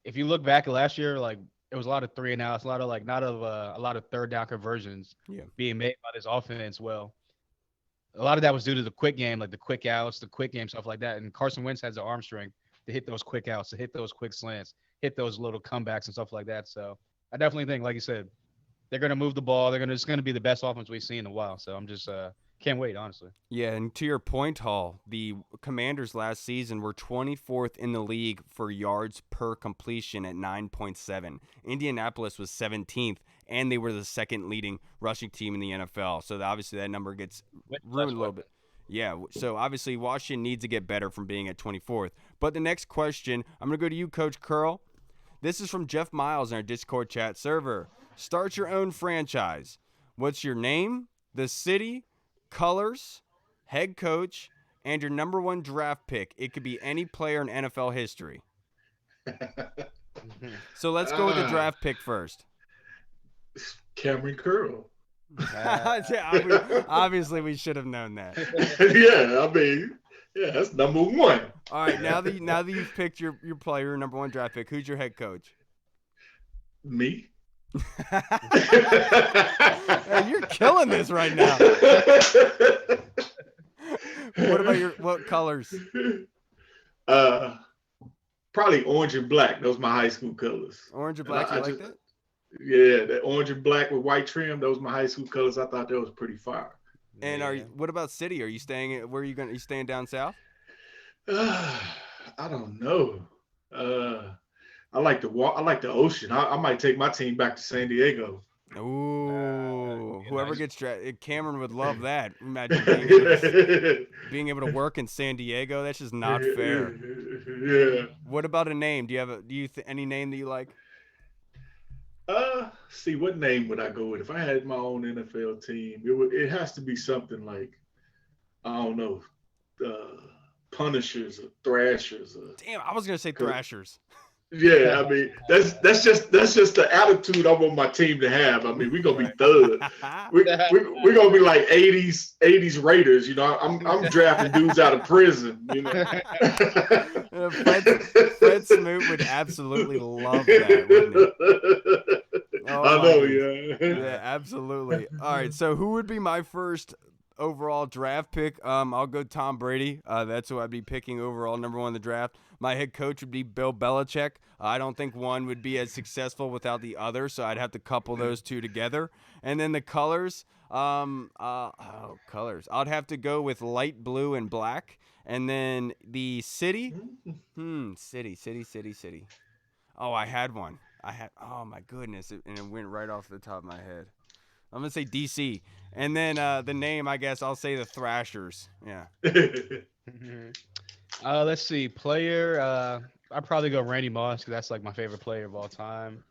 if you look back at last year, like, it was a lot of 3 and outs, a lot of, like, a lot of third down conversions being made by this offense. Well, a lot of that was due to the quick game, like the quick outs, the quick game, stuff like that. And Carson Wentz has the arm strength to hit those quick outs, to hit those quick slants, hit those little comebacks and stuff like that. So I definitely think, like you said, they're going to move the ball. It's going to be the best offense we've seen in a while. So I'm just Can't wait, honestly. Yeah, and to your point, Hall, the Commanders last season were 24th in the league for yards per completion at 9.7. Indianapolis was 17th, and they were the second leading rushing team in the NFL. So obviously that number gets ruined a little bit. Yeah, so obviously Washington needs to get better from being at 24th. But the next question, I'm going to go to you, Coach Curl. This is from Jeff Miles in our Discord chat server. Start your own franchise. What's your name, the city, colors, head coach, and your number one draft pick? It could be any player in NFL history. So let's go with the draft pick first. Cameron Curl. Obviously, we should have known that. Yeah, I mean, yeah, that's number one. All right, now that you've picked your player, your number one draft pick, who's your head coach? Me. Hey, you're killing this right now. What about what colors? Probably orange and black. Those are my high school colors. Orange and black, you like that? Yeah, the orange and black with white trim. Those are my high school colors. I thought that was pretty fire. And what about city? Are you staying? Where are you staying down south? I don't know. I like the ocean. I might take my team back to San Diego. Ooh, whoever gets drafted, Cameron would love that. Imagine being able to work in San Diego. That's just not fair. Yeah. What about a name? Do you have any name that you like? See, what name would I go with if I had my own NFL team? It has to be something like, I don't know, Punishers or Thrashers. Damn, I was gonna say Thrashers. Yeah, I mean that's just the attitude I want my team to have. I mean, we're gonna be thugs. We're gonna be like 80s Raiders. You know, I'm drafting dudes out of prison. You know, Fred Smoot would absolutely love that, wouldn't he? Oh, I know, yeah. Yeah, absolutely. All right, so who would be my first overall draft pick? I'll go Tom Brady. That's who I'd be picking overall, number one in the draft. My head coach would be Bill Belichick. I don't think one would be as successful without the other, so I'd have to couple those two together. And then the colors, colors. I'd have to go with light blue and black. And then the city, city. Oh, I had one. Oh my goodness, and it went right off the top of my head. I'm gonna say DC, and then the name, I guess I'll say the Thrashers. Yeah. Let's see, player. I'd probably go Randy Moss because that's like my favorite player of all time.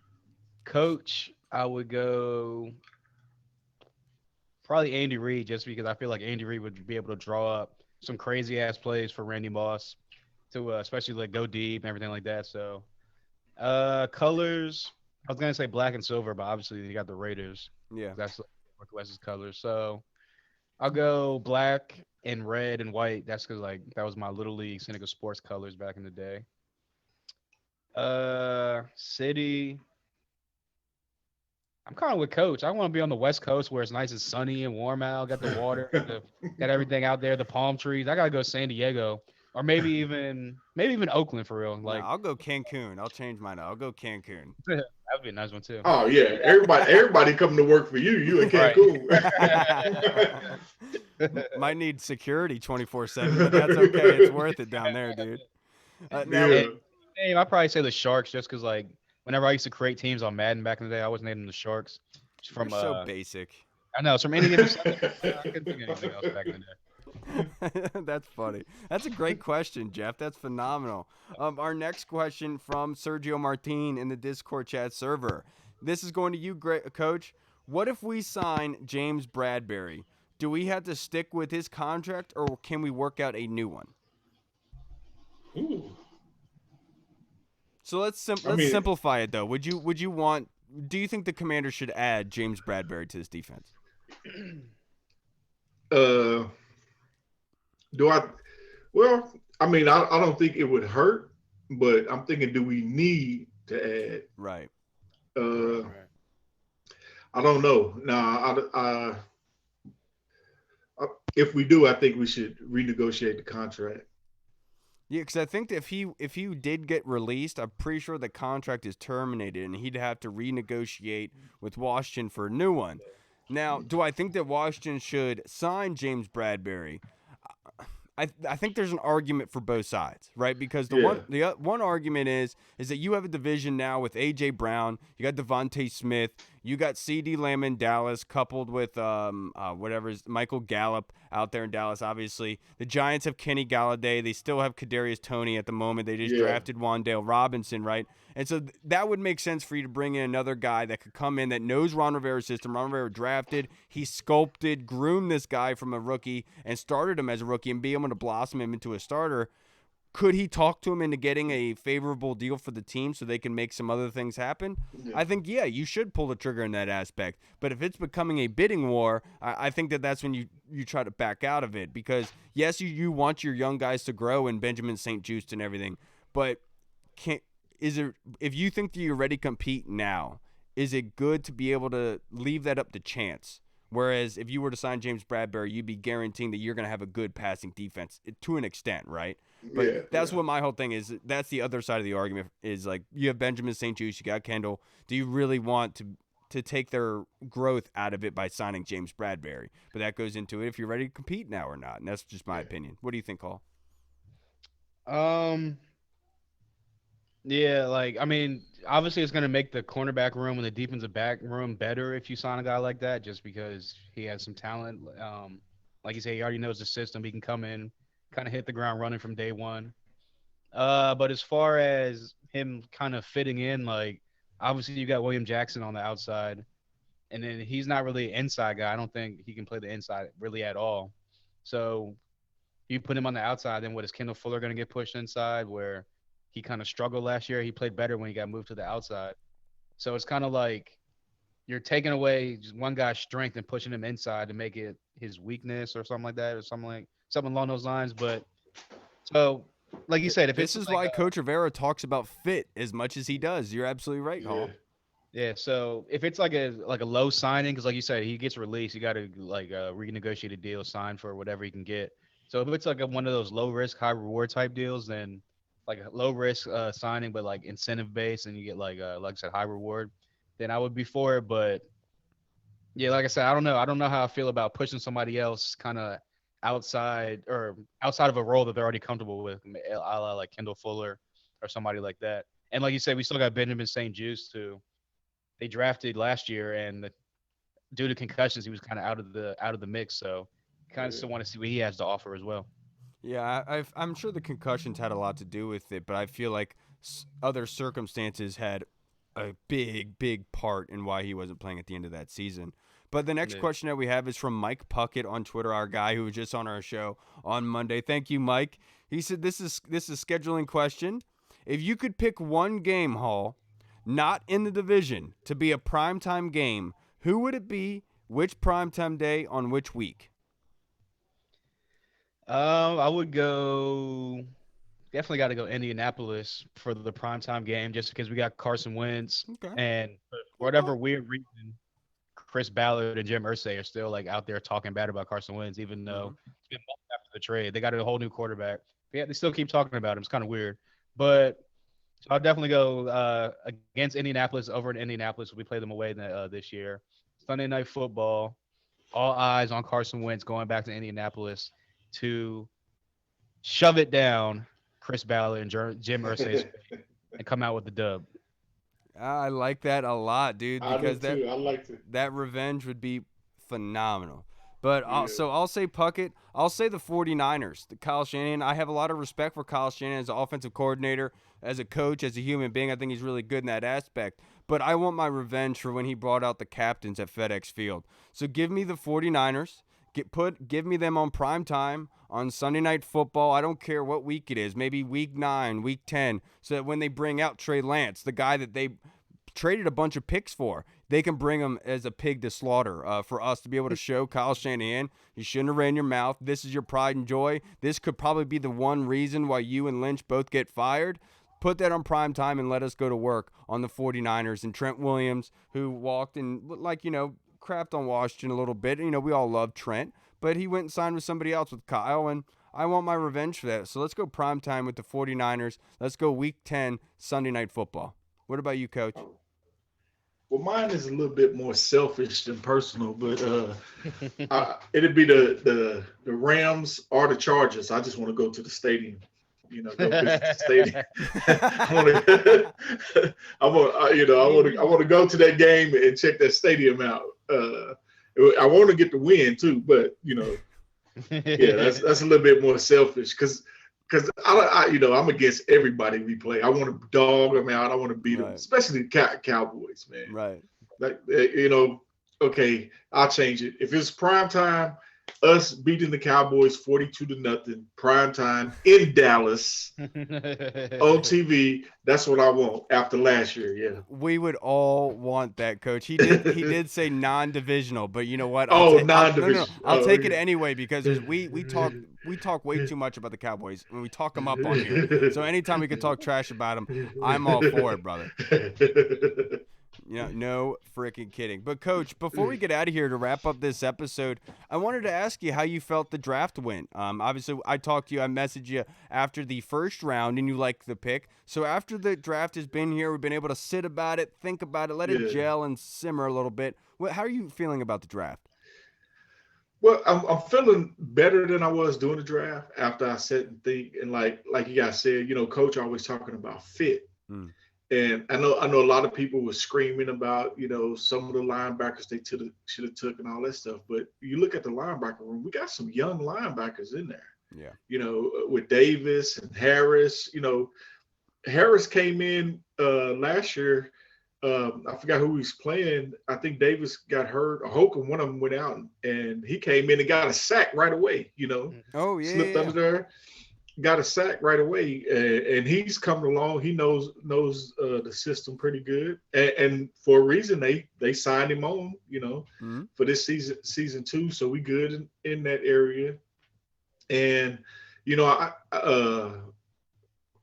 Coach, I would go probably Andy Reid, just because I feel like Andy Reid would be able to draw up some crazy ass plays for Randy Moss to especially like go deep and everything like that. So, colors. I was gonna say black and silver, but obviously you got the Raiders. Yeah. That's Northwest's colors. So I'll go black and red and white. That's because like that was my little league Seneca sports colors back in the day. City. I'm kind of with Coach. I want to be on the West Coast where it's nice and sunny and warm out. Got the water, got everything out there, the palm trees. I gotta go San Diego, or maybe even Oakland for real. Like I'll go Cancun. I'll change mine. I'll go Cancun. That'd be a nice one too. Oh yeah, everybody coming to work for you. You in Cancun. Might need security 24/7, but that's okay. It's worth it down there, dude. I'd probably say the Sharks just because like whenever I used to create teams on Madden back in the day, I always named them the Sharks. You're so basic. I know. It's from any game. I couldn't think of anything else back in the day. That's funny. That's a great question, Jeff. That's phenomenal. Our next question from Sergio Martin in the Discord chat server. This is going to you, Coach. What if we sign James Bradberry? Do we have to stick with his contract, or can we work out a new one? Ooh. So let's simplify it though. Do you think the Commanders should add James Bradberry to this defense? Do I? Well, I mean, I don't think it would hurt, but I'm thinking, do we need to add? Right. I don't know. No, if we do, I think we should renegotiate the contract. Yeah, because I think if he did get released, I'm pretty sure the contract is terminated, and he'd have to renegotiate with Washington for a new one. Now, do I think that Washington should sign James Bradberry? I think there's an argument for both sides, right? Because the one argument is that you have a division now with A.J. Brown, you got Devontae Smith, you got C.D. Lamb in Dallas, coupled with Michael Gallup out there in Dallas. Obviously, the Giants have Kenny Galladay. They still have Kadarius Toney at the moment. They just drafted Wan'Dale Robinson, right? And so that would make sense for you to bring in another guy that could come in that knows Ron Rivera's system. Ron Rivera drafted, he sculpted, groomed this guy from a rookie and started him as a rookie and be able to blossom him into a starter. Could he talk to him into getting a favorable deal for the team so they can make some other things happen? Yeah. I think, you should pull the trigger in that aspect. But if it's becoming a bidding war, I think that's when you try to back out of it. Because, yes, you want your young guys to grow and Benjamin St-Juste and everything. But if you think that you're ready to compete now, is it good to be able to leave that up to chance? Whereas if you were to sign James Bradberry, you'd be guaranteeing that you're going to have a good passing defense to an extent, right? But that's what my whole thing is. That's the other side of the argument is like you have Benjamin St-Juste, you got Kendall. Do you really want to take their growth out of it by signing James Bradberry? But that goes into it if you're ready to compete now or not. And that's just my opinion. What do you think, Hall? Yeah, obviously it's going to make the cornerback room and the defensive back room better if you sign a guy like that, just because he has some talent. Like you say, he already knows the system. He can come in, kind of hit the ground running from day one. But as far as him kind of fitting in, obviously you got William Jackson on the outside, and then he's not really an inside guy. I don't think he can play the inside really at all. So you put him on the outside, then what is Kendall Fuller going to get pushed inside where – he kind of struggled last year. He played better when he got moved to the outside. So it's kind of like you're taking away just one guy's strength and pushing him inside to make it his weakness or something like that, or something along those lines. But so, like you said, if this is why Coach Rivera talks about fit as much as he does. You're absolutely right, Hall. Yeah. So if it's like a low signing, because like you said, he gets released, you got to renegotiate a deal, sign for whatever he can get. So if it's one of those low risk, high reward type deals, then like a low risk signing, but incentive based, and you get like I said, high reward, then I would be for it. But yeah, like I said, I don't know how I feel about pushing somebody else kind of outside of a role that they're already comfortable with, a la like Kendall Fuller or somebody like that. And like you said, we still got Benjamin St-Juste too. They drafted last year, and due to concussions, he was kind of out of the mix. So kind of still want to see what he has to offer as well. Yeah, I'm sure the concussions had a lot to do with it, but I feel like other circumstances had a big part in why he wasn't playing at the end of that season. But the next question that we have is from Mike Puckett on Twitter, our guy who was just on our show on Monday. Thank you, Mike. He said this is a scheduling question. If you could pick one game, Hall, not in the division, to be a primetime game, who would it be, which primetime day, on which week? I would definitely got to go Indianapolis for the primetime game, just because we got Carson Wentz, and for whatever weird reason, Chris Ballard and Jim Irsay are still out there talking bad about Carson Wentz, even though it's been months after the trade. They got a whole new quarterback. Yeah, they still keep talking about him. It's kind of weird, but so I'll definitely go against Indianapolis, over in Indianapolis. We play them away this year. Sunday Night Football. All eyes on Carson Wentz going back to Indianapolis to shove it down Chris Ballard and Jim Irsay's and come out with the dub. I like that a lot, dude, because I liked it. That revenge would be phenomenal. But I'll say Puckett. I'll say the 49ers, Kyle Shanahan. I have a lot of respect for Kyle Shanahan as an offensive coordinator, as a coach, as a human being. I think he's really good in that aspect. But I want my revenge for when he brought out the captains at FedEx Field. So give me the 49ers. Give me them on prime time on Sunday Night Football. I don't care what week it is, maybe week 9, week 10, so that when they bring out Trey Lance, the guy that they traded a bunch of picks for, they can bring him as a pig to slaughter for us to be able to show Kyle Shanahan, you shouldn't have ran your mouth. This is your pride and joy. This could probably be the one reason why you and Lynch both get fired. Put that on prime time and let us go to work on the 49ers and Trent Williams, who walked and, crapped on Washington a little bit. We all love Trent, but he went and signed with somebody else with Kyle, and I want my revenge for that. So let's go primetime with the 49ers. Let's go week 10, Sunday Night Football. What about you, Coach? Well, mine is a little bit more selfish than personal, but it'd be the Rams or the Chargers. I just want to go to the stadium. Go visit the stadium. I want to go to that game and check that stadium out. I want to get the win too, but yeah, that's a little bit more selfish because I'm against everybody we play. I want to dog them out. I want to beat them, especially the Cowboys, man. Right. Like okay, I'll change it. If it's prime time, us beating the Cowboys 42-0, prime time in Dallas on TV. That's what I want after last year. Yeah, we would all want that, Coach. He did say non-divisional, but you know what? Non-divisional. I'll take it anyway because we talk way too much about the Cowboys when we talk them up on here. So anytime we can talk trash about them, I'm all for it, brother. No freaking kidding. But, Coach, before we get out of here to wrap up this episode, I wanted to ask you how you felt the draft went. Obviously, I talked to you. I messaged you after the first round, and you liked the pick. So after the draft has been here, we've been able to sit about it, think about it, let it gel and simmer a little bit. How are you feeling about the draft? Well, I'm feeling better than I was doing the draft after I sit and think. And like you guys said, Coach always talking about fit. And I know a lot of people were screaming about, some of the linebackers they should have took and all that stuff. But you look at the linebacker room, we got some young linebackers in there. Yeah. With Davis and Harris. Harris came in last year. I forgot who he's playing. I think Davis got hurt. Or Holcomb, one of them went out, and he came in and got a sack right away. Oh yeah, slipped under there. Got a sack right away, and he's coming along. He knows the system pretty good, and for a reason they signed him on, for this season 2. So we good in that area, and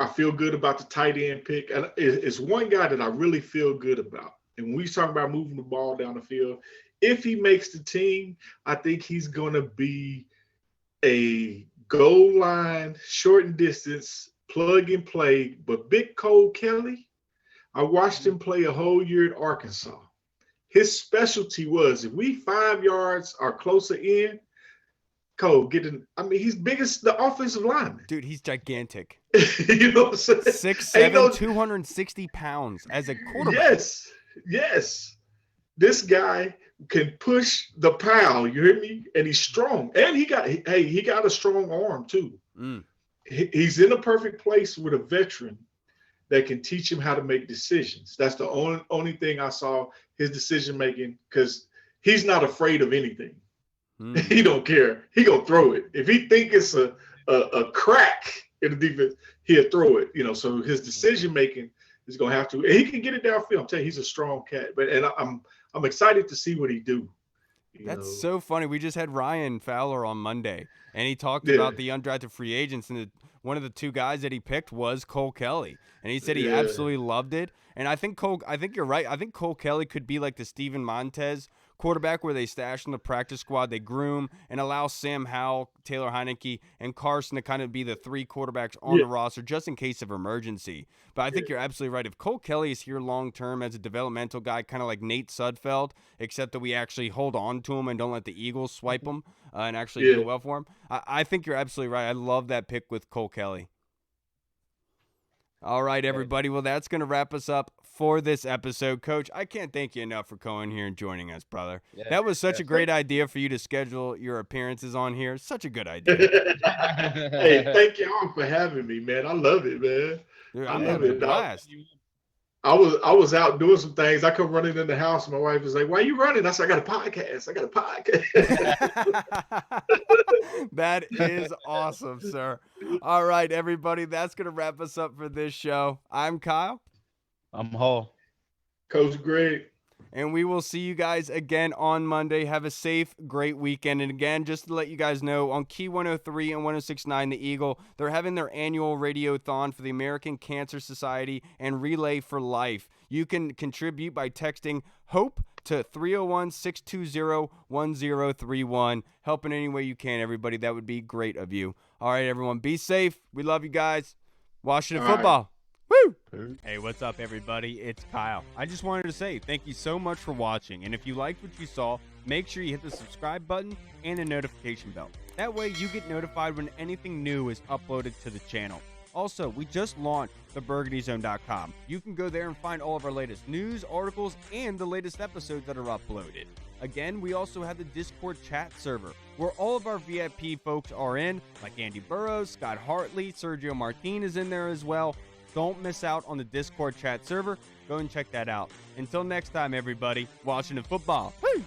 I feel good about the tight end pick. And it's one guy that I really feel good about. And when we talk about moving the ball down the field, if he makes the team, I think he's going to be a goal line, short and distance, plug and play. But Big Cole Kelly, I watched him play a whole year at Arkansas. His specialty was if we 5 yards or closer in, Cole he's big as the offensive lineman. Dude, he's gigantic. You know what I'm saying? 6'7", 260 pounds as a quarterback. Yes. This guy can push the pile, you hear me? And he's strong. And he got a strong arm too. He's in a perfect place with a veteran that can teach him how to make decisions. That's the only thing I saw his decision making, because he's not afraid of anything. He don't care. He gonna throw it. If he think it's a crack in the defense, he'll throw it. So his decision making is gonna have to. And he can get it downfield. I'm telling you, he's a strong cat. And I'm excited to see what he do. That's so funny. We just had Ryan Fowler on Monday, and he talked about the undrafted free agents, and one of the 2 guys that he picked was Cole Kelly, and he said he absolutely loved it. And I think you're right. I think Cole Kelly could be like the Steven Montez quarterback, where they stash in the practice squad, they groom and allow Sam Howell, Taylor Heineke, and Carson to kind of be the 3 quarterbacks on the roster just in case of emergency. But I think you're absolutely right. If Cole Kelly is here long term as a developmental guy, kind of like Nate Sudfeld, except that we actually hold on to him and don't let the Eagles swipe him and actually do well for him, I think you're absolutely right. I love that pick with Cole Kelly. All right, everybody. Well, that's going to wrap us up for this episode. Coach, I can't thank you enough for coming here and joining us, brother. Yeah, that was such a great idea for you to schedule your appearances on here. Such a good idea. Hey, thank y'all for having me, man. I love it, man. Dude, I love it. Blast. I was out doing some things. I come running in the house. My wife was like, "Why are you running?" I said, "I got a podcast. That is awesome, sir. All right, everybody. That's going to wrap us up for this show. I'm Kyle. I'm Hall. Coach Greg. And we will see you guys again on Monday. Have a safe, great weekend. And again, just to let you guys know, on Key 103 and 106.9 The Eagle, they're having their annual radiothon for the American Cancer Society and Relay for Life. You can contribute by texting HOPE to 301-620-1031. Help in any way you can, everybody. That would be great of you. All right, everyone. Be safe. We love you guys. Washington football. Woo! Woo! Hey, what's up, everybody? It's Kyle. I just wanted to say thank you so much for watching, and if you liked what you saw, make sure you hit the subscribe button and the notification bell. That way you get notified when anything new is uploaded to the channel. Also, we just launched theburgundyzone.com. You can go there and find all of our latest news, articles, and the latest episodes that are uploaded. Again, we also have the Discord chat server, where all of our VIP folks are in, like Andy Burrows, Scott Hartley, Sergio Martin is in there as well. Don't miss out on the Discord chat server. Go and check that out. Until next time, everybody, Washington football. Woo!